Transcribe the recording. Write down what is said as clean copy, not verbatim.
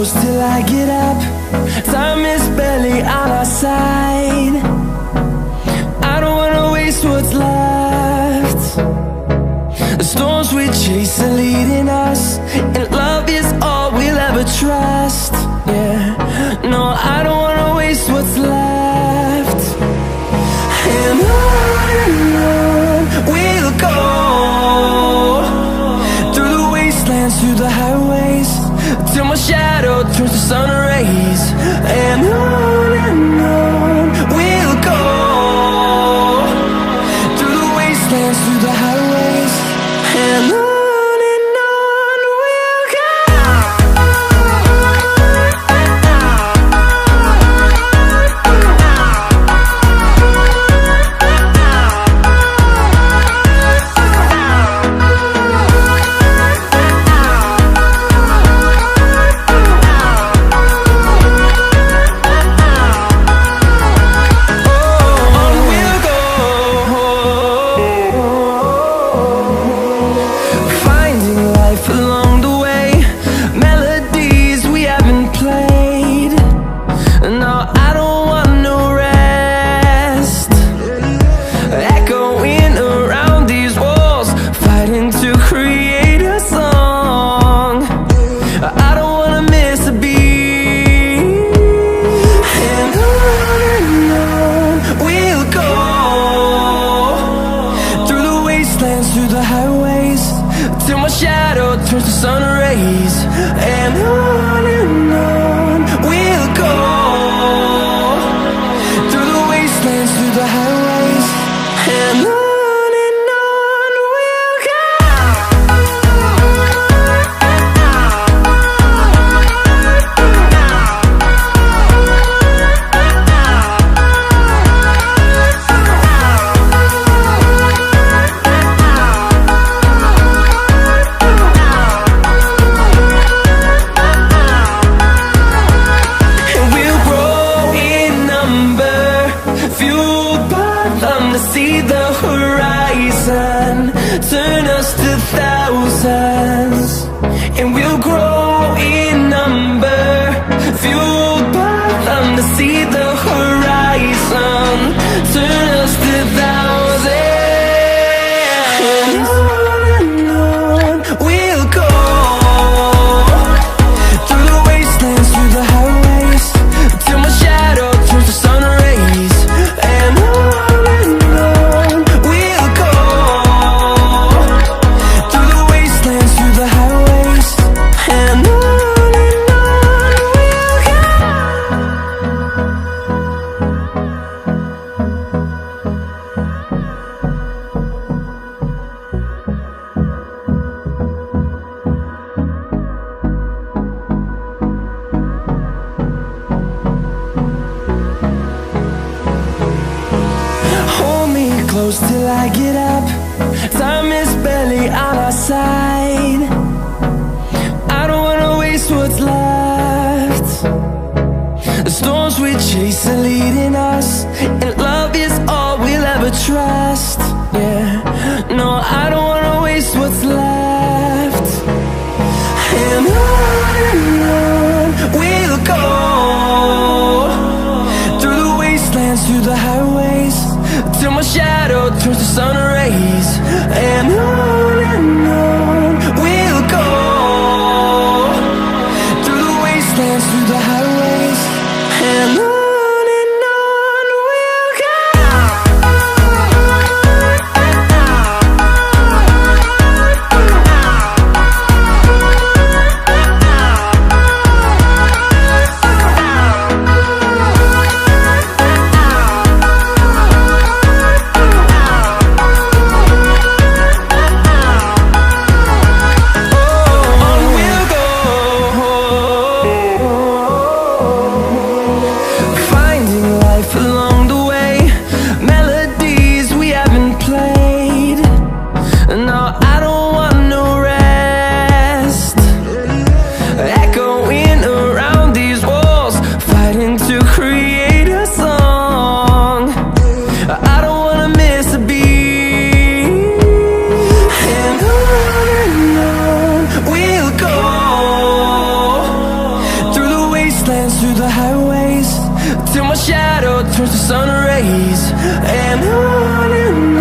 close till I get up. Time is barely on our side. I don't wanna waste what's left. The storms we chase are leading us, and love is all we'll ever trust. Yeah, no, I don't wanna waste what's left. And on we'll go, through the wastelands, through the highways, till my shadow turns to sun rays. And on we'll go, through the wastelands, through the highways, and on we'll go. Through the highways, till my shadow turns to sun rays. And on we'll go, through the wastelands, through the highways, and on we'll go. See the horizon, turn us to thousands, and we'll grow in number, fueled by them. To see the horizon, turn us to thousands, and on we'll go, through the wastelands, through the highways, till my shadow turns to sun rays. And close till I get up. Time is barely on our side. I don't wanna waste what's left. The storms we chase are leading us, and love is all we'll ever trust. Yeah, no, I don't wanna waste what's left. And on we'll go, through the wastelands, through the highways, till my shadow turns to sun rays. And on we'll go, through the wastelands, through the highways, and on. till my shadow turns to sun rays. And on